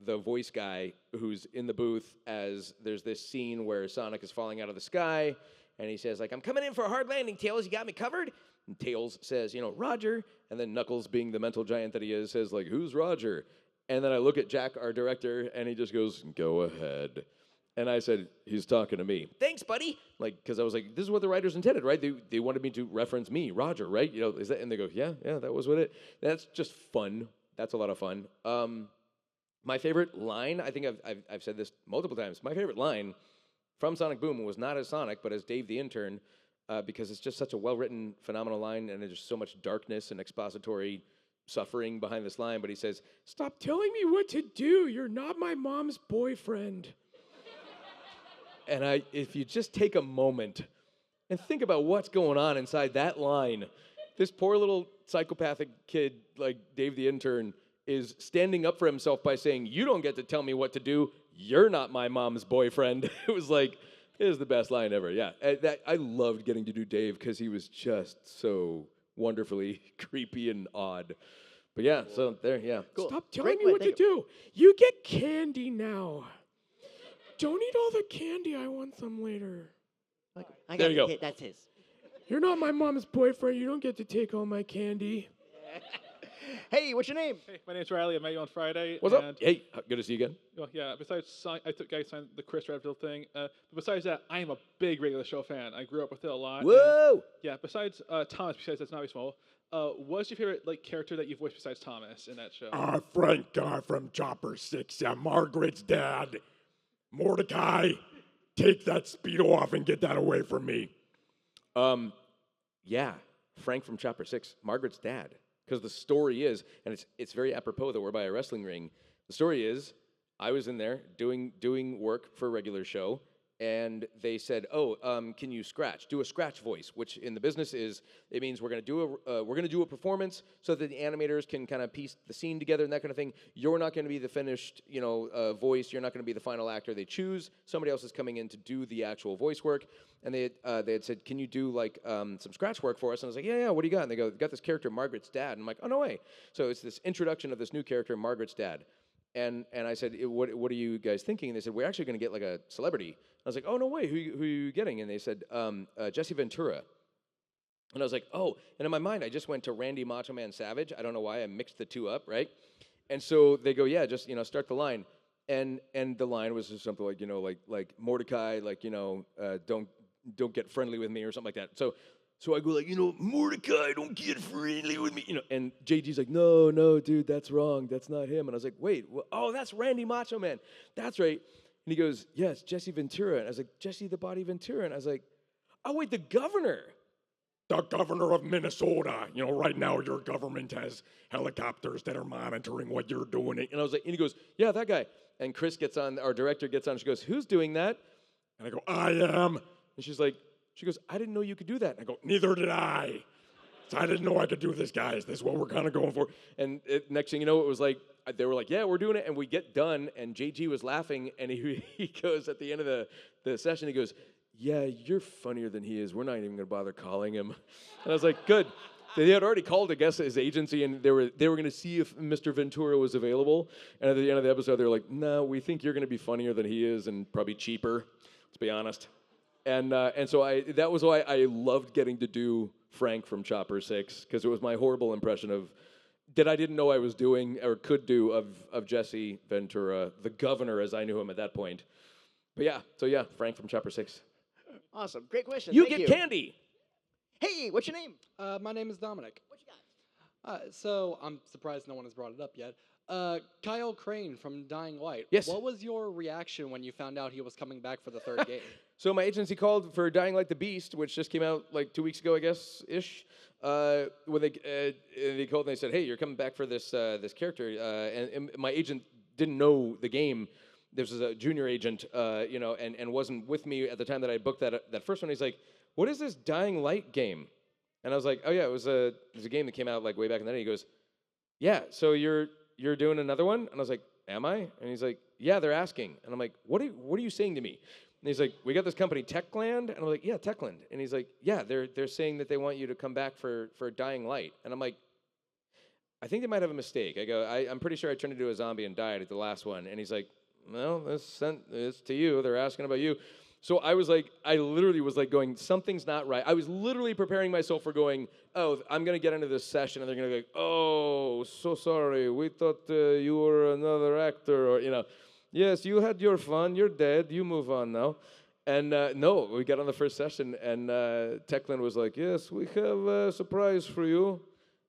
the voice guy who's in the booth as there's this scene where Sonic is falling out of the sky and he says like, I'm coming in for a hard landing, Tails, you got me covered? And Tails says, Roger. And then Knuckles, being the mental giant that he is, says like, who's Roger? And then I look at Jack, our director, and he just goes, go ahead. And I said, he's talking to me. Thanks, buddy. Like, because I was like, this is what the writers intended, right? They wanted me to reference me, Roger, right? Is that? And they go, yeah, that was what it. That's just fun. That's a lot of fun. My favorite line, I think I've said this multiple times. My favorite line from Sonic Boom was not as Sonic, but as Dave the intern, because it's just such a well-written, phenomenal line, and there's so much darkness and expository suffering behind this line. But he says, "Stop telling me what to do. You're not my mom's boyfriend." And if you just take a moment and think about what's going on inside that line, this poor little psychopathic kid like Dave the intern is standing up for himself by saying, you don't get to tell me what to do. You're not my mom's boyfriend. It was the best line ever. Yeah, I loved getting to do Dave because he was just so wonderfully creepy and odd. But yeah, so there, yeah. Cool. Stop telling Great me what point, to do. You get candy now. Don't eat all the candy. I want some later. I got There you go. That's his. You're not my mom's boyfriend. You don't get to take all my candy. Hey, what's your name? Hey, my name's Riley. I met you on Friday. What's up? Hey, good to see you again. Well, yeah, besides I took guys signed the Chris Redfield thing. But besides that, I am a big regular show fan. I grew up with it a lot. Whoa! Yeah, besides Thomas, besides that's not very small. What's your favorite character that you voiced besides Thomas in that show? Frank from Chopper 6. Margaret's dad. Mordecai, take that Speedo off and get that away from me. Yeah, Frank from Chopper 6, Margaret's dad. Because the story is, and it's very apropos that we're by a wrestling ring. The story is, I was in there doing work for a regular show, and they said, can you do a scratch voice, which in the business it means we're gonna do a performance so that the animators can kind of piece the scene together and that kind of thing. You're not gonna be the finished, voice. You're not gonna be the final actor. They choose somebody else is coming in to do the actual voice work, and they had said, can you do some scratch work for us? And I was like, yeah. What do you got? And they go, got this character, Margaret's dad. And I'm like, oh no way. So it's this introduction of this new character, Margaret's dad. And I said, what are you guys thinking? And they said, we're actually going to get like a celebrity. I was like, oh, no way. Who are you getting? And they said, Jesse Ventura. And I was like, oh. And in my mind, I just went to Randy Macho Man Savage. I don't know why. I mixed the two up, right? And so they go, yeah, just, start the line. And the line was just something like Mordecai, don't get friendly with me or something like that. So I go Mordecai, don't get friendly with me, and JG's like, no, dude, that's wrong. That's not him. And I was like, wait, that's Randy Macho Man. That's right. And he goes, yeah, it's Jesse Ventura. And I was like, Jesse the Body Ventura. And I was like, oh, wait, the governor. The governor of Minnesota. You know, right now your government has helicopters that are monitoring what you're doing. And I was like, and he goes, yeah, that guy. And Chris gets on, our director gets on, she goes, who's doing that? And I go, I am. And she goes, I didn't know you could do that. And I go, Neither did I. So I didn't know I could do this, guys. This is what we're kind of going for. and next thing you know, it was like, they were like, yeah, we're doing it. And we get done, and JG was laughing, and he goes at the end of the session, he goes, yeah, you're funnier than he is. We're not even going to bother calling him. And I was like, good. They had already called, I guess, his agency, and they were going to see if Mr. Ventura was available. And at the end of the episode, they were like, no, we think you're going to be funnier than he is and probably cheaper, let's be honest. And so that was why I loved getting to do Frank from Chopper 6, because it was my horrible impression of that I didn't know I was doing or could do of Jesse Ventura, the governor, as I knew him at that point. But yeah, Frank from Chopper 6. Awesome. Great question. You Thank get you. candy. Hey, what's your name? My name is Dominic. What you got? So I'm surprised no one has brought it up yet. Kyle Crane from Dying Light. Yes. What was your reaction when you found out he was coming back for the third game? So my agency called for Dying Like the Beast, which just came out like 2 weeks ago, I guess, ish. When they called and they said, hey, you're coming back for this character. And my agent didn't know the game. This was a junior agent, and wasn't with me at the time that I booked that first one. He's like, what is this Dying Light game? And I was like, oh yeah, it was a game that came out like way back in the day. He goes, yeah, so you're doing another one? And I was like, am I? And he's like, yeah, they're asking. And I'm like, what are you saying to me? And he's like, we got this company, Techland. And I'm like, yeah, Techland. And he's like, yeah, they're saying that they want you to come back for Dying Light. And I'm like, I think they might have a mistake. I go, I'm pretty sure I turned into a zombie and died at the last one. And he's like, well, it's to you. They're asking about you. So I literally was like going, something's not right. I was literally preparing myself for going, oh, I'm going to get into this session, and they're going to go, oh, so sorry. We thought you were another actor, or, yes, you had your fun. You're dead. You move on now. And no, we got on the first session, and Techland was like, yes, we have a surprise for you.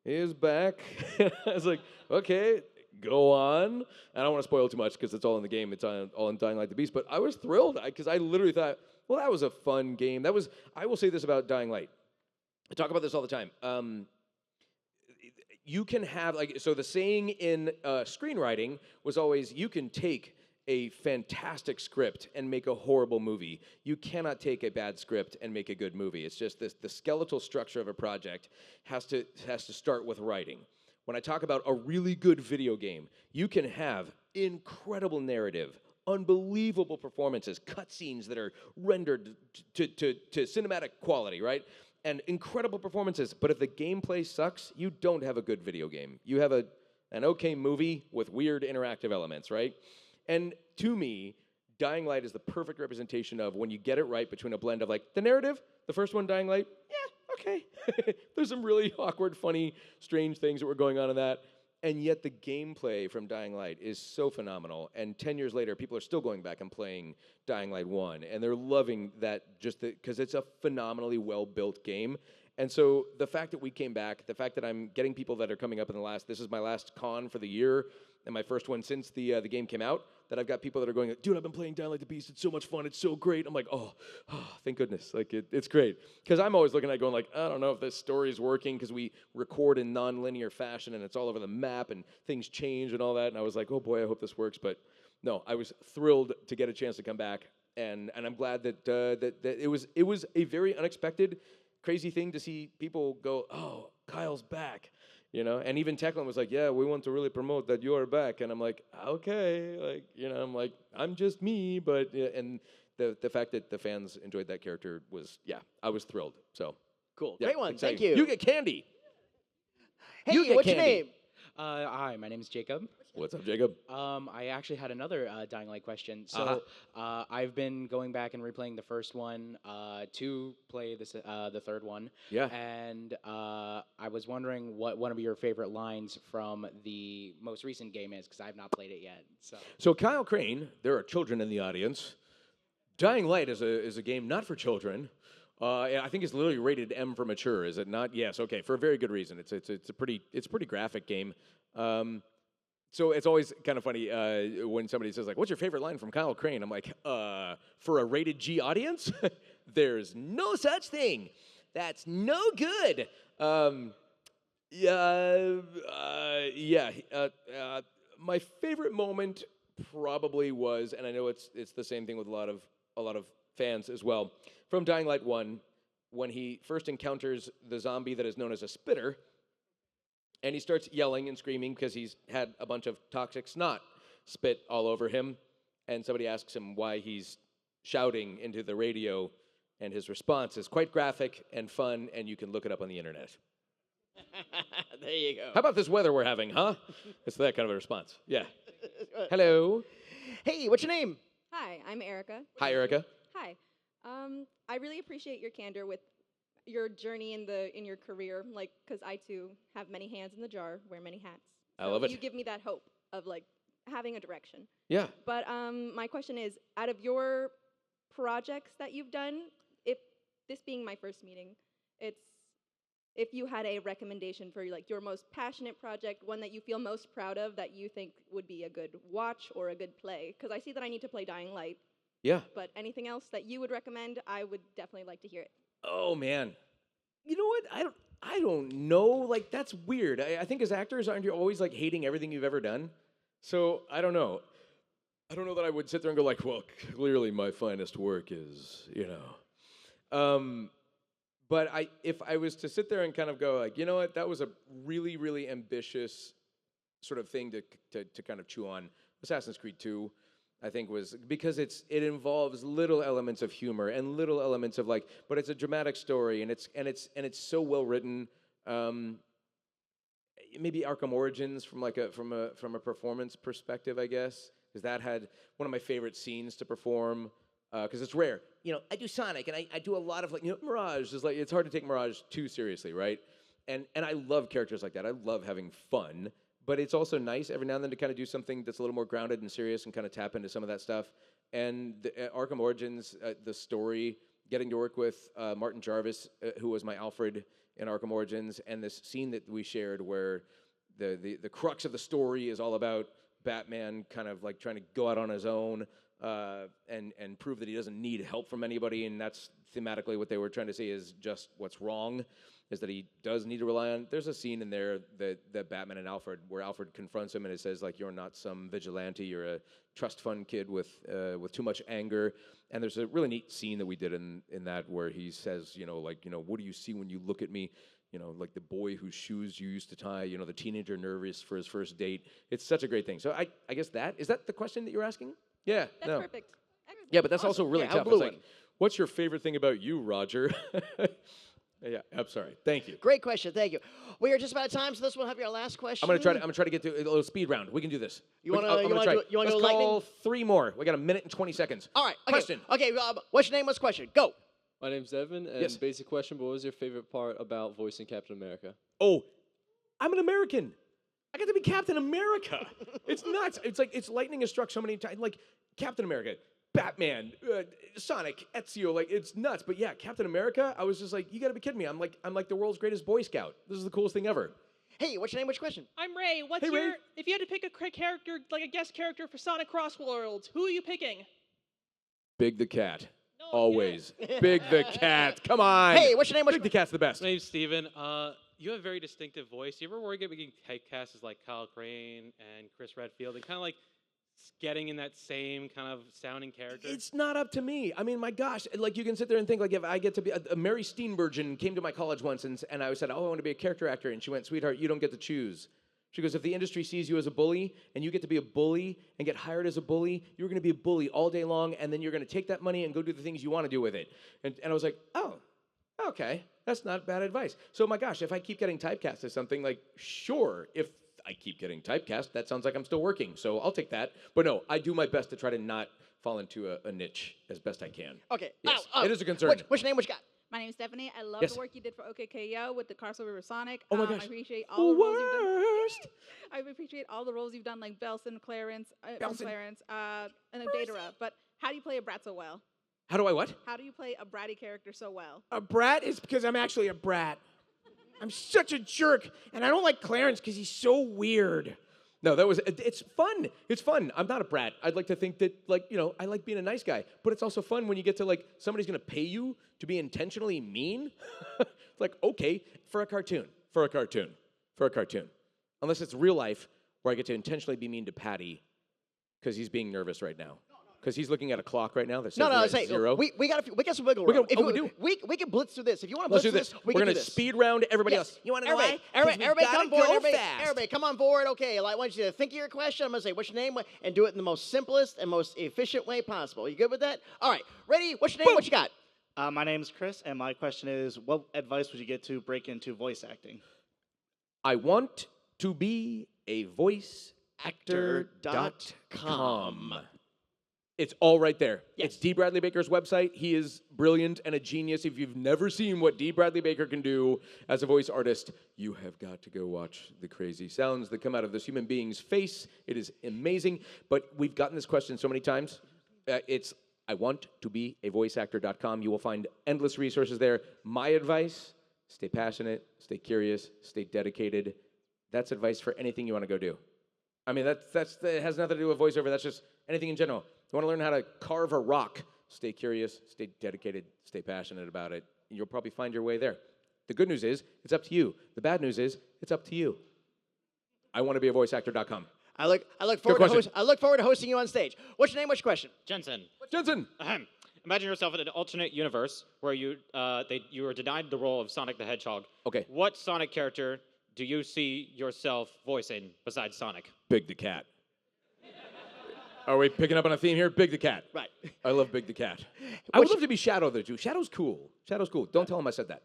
He is back. I was like, okay. Go on. I don't want to spoil too much because it's all in the game. It's all in Dying Like the Beast. But I was thrilled because I literally thought, well, that was a fun game. I will say this about Dying Light. I talk about this all the time. You can have, so the saying in screenwriting was always, you can take a fantastic script and make a horrible movie. You cannot take a bad script and make a good movie. It's just the skeletal structure of a project has to start with writing. When I talk about a really good video game, you can have incredible narrative, unbelievable performances, cutscenes that are rendered to cinematic quality, right? And incredible performances. But if the gameplay sucks, you don't have a good video game. You have an okay movie with weird interactive elements, right? And to me, Dying Light is the perfect representation of when you get it right between a blend of the narrative, the first one, Dying Light, okay. There's some really awkward, funny, strange things that were going on in that. And yet the gameplay from Dying Light is so phenomenal. And 10 years later, people are still going back and playing Dying Light 1. And they're loving that because it's a phenomenally well-built game. And so the fact that we came back, the fact that I'm getting people that are coming up in this is my last con for the year, and my first one since the game came out, that I've got people that are going, dude, I've been playing Dying Like the Beast. It's so much fun. It's so great. I'm like, oh thank goodness. It's great. Because I'm always looking at going I don't know if this story is working because we record in non-linear fashion and it's all over the map and things change and all that. And I was like, oh boy, I hope this works. But no, I was thrilled to get a chance to come back. And I'm glad that it was a very unexpected, crazy thing to see people go, oh, Kyle's back. And even Techland was like, yeah, we want to really promote that you are back. And I'm like, okay, I'm like, I'm just me. But, and the fact that the fans enjoyed that character was, I was thrilled. So, cool. Yeah, Great one. exciting. Thank you. You get candy. Hey, You get what's your candy. name? Hi, my name is Jacob. What's up, Jacob? I actually had another Dying Light question. So I've been going back and replaying the first one to play the third one. Yeah. And I was wondering what one of your favorite lines from the most recent game is, because I have not played it yet. So Kyle Crane, there are children in the audience. Dying Light is a game not for children. I think it's literally rated M for mature. Is it not? Yes. Okay. For a very good reason. It's a pretty graphic game. So it's always kind of funny when somebody says like, "What's your favorite line from Kyle Crane?" I'm like, "For a rated G audience, there's no such thing. That's no good." My favorite moment probably was, and I know it's the same thing with a lot of fans as well, from Dying Light 1, when he first encounters the zombie that is known as a spitter. And he starts yelling and screaming because he's had a bunch of toxic snot spit all over him. And somebody asks him why he's shouting into the radio. And his response is quite graphic and fun, and you can look it up on the internet. There you go. How about this weather we're having, huh? It's that kind of a response. Yeah. Hello. Hey, what's your name? Hi, I'm Erica. Hi, Erica. Hi. I really appreciate your candor with your journey in your career, like, because I too have many hands in the jar, wear many hats. I love it. You give me that hope of like having a direction. Yeah. But my question is, out of your projects that you've done, if this being my first meeting, if you had a recommendation for like your most passionate project, one that you feel most proud of, that you think would be a good watch or a good play, because I see that I need to play Dying Light. Yeah. But anything else that you would recommend, I would definitely like to hear it. Oh man, you know what? I don't know. Like that's weird. I think as actors, aren't you always like hating everything you've ever done? So I don't know. I don't know that I would sit there and go like, well, clearly my finest work is, you know. But if I was to sit there and kind of go like, you know what, that was a really, really ambitious sort of thing to kind of chew on. Assassin's Creed 2. I think was because it involves little elements of humor and little elements of like, but it's a dramatic story and it's so well written. Maybe Arkham Origins from a performance perspective, I guess, because that had one of my favorite scenes to perform. Because it's rare, you know. I do Sonic and I do a lot of like, you know, Mirage is like it's hard to take Mirage too seriously, right? And I love characters like that. I love having fun. But it's also nice every now and then to kind of do something that's a little more grounded and serious and kind of tap into some of that stuff. And Arkham Origins, the story, getting to work with Martin Jarvis, who was my Alfred in Arkham Origins, and this scene that we shared where the crux of the story is all about Batman kind of like trying to go out on his own and prove that he doesn't need help from anybody, and that's thematically what they were trying to say is just what's wrong. Is that he does need to rely on. There's a scene in there that Batman and Alfred, where Alfred confronts him and it says like, "You're not some vigilante. You're a trust fund kid with too much anger." And there's a really neat scene that we did in that where he says, you know, like, you know, what do you see when you look at me? You know, like the boy whose shoes you used to tie. You know, the teenager nervous for his first date. It's such a great thing. So I guess is that the question that you're asking? Yeah. That's perfect. Yeah, but that's also really tough. It's like, one. what's your favorite thing about you, Roger? Yeah, I'm sorry. Thank you. Great question. Thank you. We are just about time, so this will have your last question. I'm gonna try to get to a little speed round. We can do this. You want to go Let's lightning? call 3 more. We got 1 minute and 20 seconds. All right. Okay. Question. Okay. What's your name? What's the question? Go. My name's Evan, and Yes. basic question, what was your favorite part about voicing Captain America? Oh, I'm an American. I got to be Captain America. It's nuts. It's like lightning has struck so many times. Like Captain America, Batman, Sonic, Ezio, like it's nuts. But yeah, Captain America, I was just like, you got to be kidding me. I'm like the world's greatest Boy Scout. This is the coolest thing ever. Hey, what's your name? What's your question? I'm Ray. What's Hey, your Ray. if you had to pick a character, like a guest character for Sonic Cross Worlds, who are you picking? Big the Cat. Always. Big the Cat. Come on. Hey, what's your name? What's Big the Cat's the best. My name's Steven. You have a very distinctive voice. You ever worry about being typecast as like Kyle Crane and Chris Redfield and kind of like getting in that same kind of sounding character? It's not up to me. I mean, my gosh, like you can sit there and think like if I get to be a Mary Steenburgen came to my college once and I said, oh, I want to be a character actor. And she went, sweetheart, you don't get to choose. She goes, if the industry sees you as a bully and you get to be a bully and get hired as a bully, you're going to be a bully all day long and then you're going to take that money and go do the things you want to do with it. And I was like, oh, okay, that's not bad advice. So my gosh, if I keep getting typecast as something, like, sure, if I keep getting typecast, that sounds like I'm still working. So I'll take that. But no, I do my best to try to not fall into a niche as best I can. Okay. Yes, Now, it is a concern. What's your name? What you got? My name's Stephanie. I love Yes. the work you did for OKKO with the crossover with Sonic. Oh my gosh. I appreciate all the roles you've done. I appreciate all the roles you've done, like Belson, Clarence, and Deidara. But how do you play a brat so well? How do I what? How do you play a bratty character so well? A brat is because I'm actually a brat. I'm such a jerk, and I don't like Clarence because he's so weird. No, that was, it's fun. It's fun. I'm not a brat. I'd like to think that, like, you know, I like being a nice guy. But it's also fun when you get to, like, somebody's going to pay you to be intentionally mean. It's like, okay, for a cartoon. Unless it's real life where I get to intentionally be mean to Patty because he's being nervous right now. Because he's looking at a clock right now that says we're at 0. We got some wiggle room. We do. We can blitz through this. If you want to Let's blitz do through this. we We're can going do to this. speed round everybody else. You want to know why? Everybody come forward. Everybody come on board. Okay, I want you to think of your question. I'm going to say, what's your name? And do it in the most simplest and most efficient way possible. You good with that? All right. Ready? What's your name? What you got? My name's Chris, and my question is, what advice would you get to break into voice acting? I want to be a voice actor.com. It's all right there. Yes. It's D. Bradley Baker's website. He is brilliant and a genius. If you've never seen what D. Bradley Baker can do as a voice artist, you have got to go watch the crazy sounds that come out of this human being's face. It is amazing. But we've gotten this question so many times. It's I want to be a voiceactor.com. You will find endless resources there. My advice, stay passionate, stay curious, stay dedicated. That's advice for anything you want to go do. I mean, that has nothing to do with voiceover. That's just anything in general. You want to learn how to carve a rock, stay curious, stay dedicated, stay passionate about it, and you'll probably find your way there. The good news is, it's up to you. The bad news is, it's up to you. I want to be a voiceactor.com. I look forward to hosting you on stage. What's your name? What's your question? Jensen. Jensen. Imagine yourself in an alternate universe where you were denied the role of Sonic the Hedgehog. Okay. What Sonic character do you see yourself voicing besides Sonic? Big the Cat. Are we picking up on a theme here? Big the Cat. Right. I love Big the Cat. I would love to be Shadow, though, too. Shadow's cool. Don't tell him I said that.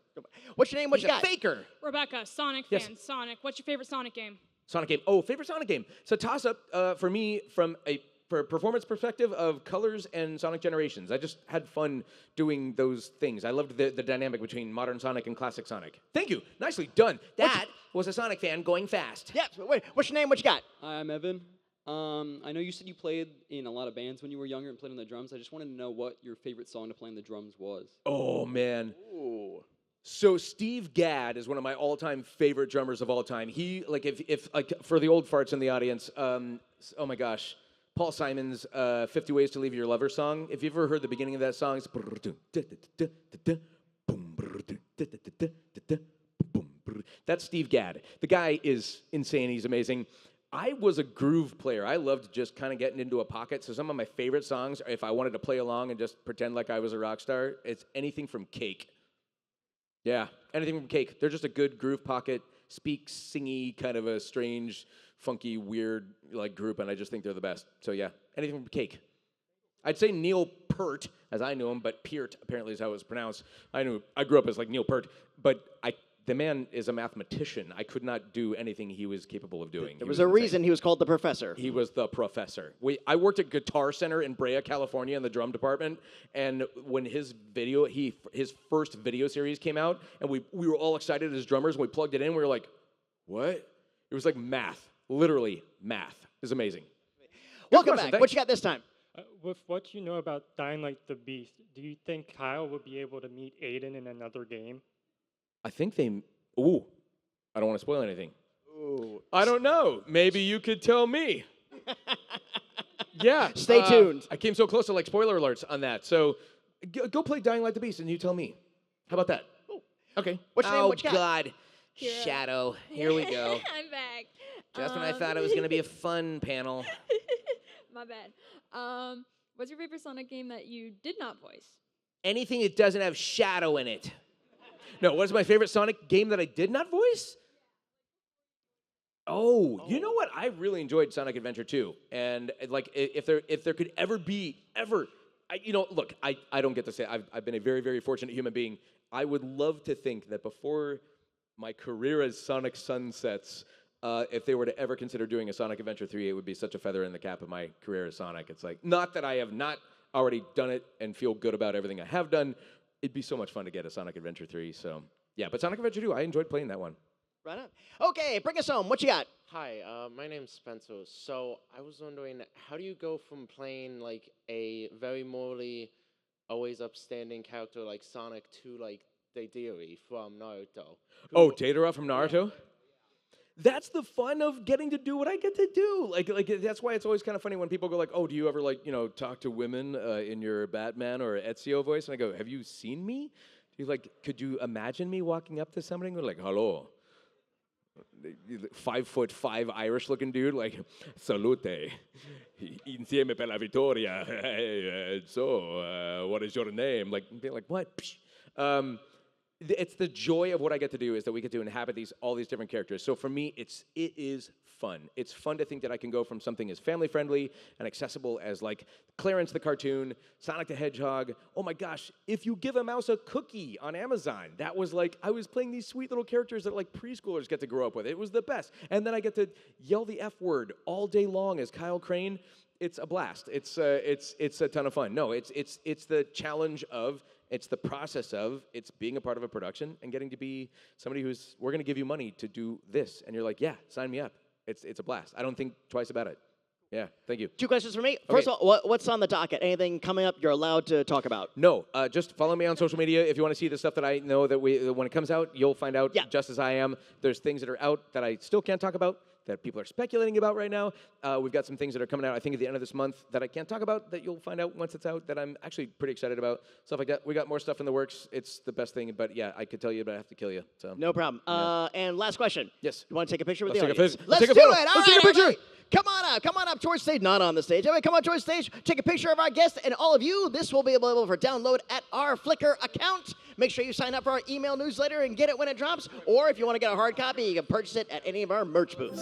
What's your name? What He's you got? a faker. Rebecca, Sonic Yes. fan. Sonic. What's your favorite Sonic game? Sonic game. Oh, favorite Sonic game. It's a toss-up for me from a performance perspective of Colors and Sonic Generations. I just had fun doing those things. I loved the dynamic between modern Sonic and classic Sonic. Thank you. Nicely done. That was a Sonic fan going fast. Yeah. What's your name? What you got? Hi, I'm Evan. I know you said you played in a lot of bands when you were younger and played on the drums. I just wanted to know what your favorite song to play on the drums was. Oh, man. Ooh. So Steve Gadd is one of my all-time favorite drummers of all time. He, like, if like, for the old farts in the audience, oh my gosh, Paul Simon's 50 Ways to Leave Your Lover song. If you've ever heard the beginning of that song, it's that's Steve Gadd. The guy is insane. He's amazing. I was a groove player. I loved just kind of getting into a pocket. So some of my favorite songs, if I wanted to play along and just pretend like I was a rock star, it's anything from Cake. Yeah, anything from Cake. They're just a good groove pocket, singy, kind of a strange, funky, weird like group, and I just think they're the best. So yeah, anything from Cake. I'd say Neil Peart, as I knew him, but Peart apparently is how it was pronounced. I grew up as like Neil Peart, but the man is a mathematician. I could not do anything he was capable of doing. There was a reason he was called the Professor. He was the professor. I worked at Guitar Center in Brea, California, in the drum department, and when his first video series came out, and we were all excited as drummers, and we plugged it in, we were like, what? It was like math, literally math. It was amazing. Welcome back. What you got this time? With what you know about Dying Like the Beast, do you think Kyle will be able to meet Aiden in another game? I think I don't want to spoil anything. Ooh. I don't know. Maybe you could tell me. Yeah. Stay tuned. I came so close to like spoiler alerts on that. So go play Dying Like the Beast and you tell me. How about that? Ooh. Okay. What's your name? What you got? God. Shadow. Here we go. I'm back. Just when I thought it was going to be a fun panel. My bad. What's your favorite Sonic game that you did not voice? Anything that doesn't have Shadow in it. No, what's my favorite Sonic game that I did not voice? Oh, you know what? I really enjoyed Sonic Adventure 2. And like, if there could ever be, look, I don't get to say, I've been a very, very fortunate human being. I would love to think that before my career as Sonic sunsets, if they were to ever consider doing a Sonic Adventure 3, it would be such a feather in the cap of my career as Sonic. It's like, not that I have not already done it and feel good about everything I have done. It'd be so much fun to get a Sonic Adventure 3, so yeah. But Sonic Adventure 2, I enjoyed playing that one. Right on. Okay, bring us home. What you got? Hi, my name's Spencer. So I was wondering, how do you go from playing like a very morally always upstanding character like Sonic to like Deidara from Naruto? Oh, Deidara from Naruto? that's the fun of getting to do what I get to do. Like that's why it's always kind of funny when people go like, "Oh, do you ever talk to women in your Batman or Ezio voice?" And I go, "Have you seen me? Could you imagine me walking up to somebody and go like, hello?" 5'5" Irish-looking dude, like, "Salute, insieme per la vittoria." Hey, so, what is your name? Like, being like, what? It's the joy of what I get to do is that we get to inhabit all these different characters. So for me, it is fun. It's fun to think that I can go from something as family-friendly and accessible as like Clarence the cartoon, Sonic the Hedgehog. Oh my gosh, if you give a mouse a cookie on Amazon, that was like, I was playing these sweet little characters that like preschoolers get to grow up with. It was the best. And then I get to yell the F word all day long as Kyle Crane. It's a blast. It's a ton of fun. No, it's the challenge of, it's the process of, it's being a part of a production and getting to be somebody who's, we're going to give you money to do this. And you're like, yeah, sign me up. It's a blast. I don't think twice about it. Yeah, thank you. 2 questions for me. First of all, what's on the docket? Anything coming up you're allowed to talk about? No, just follow me on social media if you want to see the stuff that I know that when it comes out, you'll find out just as I am. There's things that are out that I still can't talk about, that people are speculating about right now. We've got some things that are coming out, I think, at the end of this month that I can't talk about, that you'll find out once it's out, that I'm actually pretty excited about. Stuff like that. We got more stuff in the works. It's the best thing, but yeah, I could tell you, but I have to kill you. So no problem. And last question. Yes. You want to take a picture with Let's the take a audience? pic- Let's take a do photo. it. All Let's take a right, picture. everybody. Come on up towards stage. Not on the stage. Everybody, come on towards stage. Take a picture of our guest and all of you. This will be available for download at our Flickr account. Make sure you sign up for our email newsletter and get it when it drops. Or if you want to get a hard copy, you can purchase it at any of our merch booths.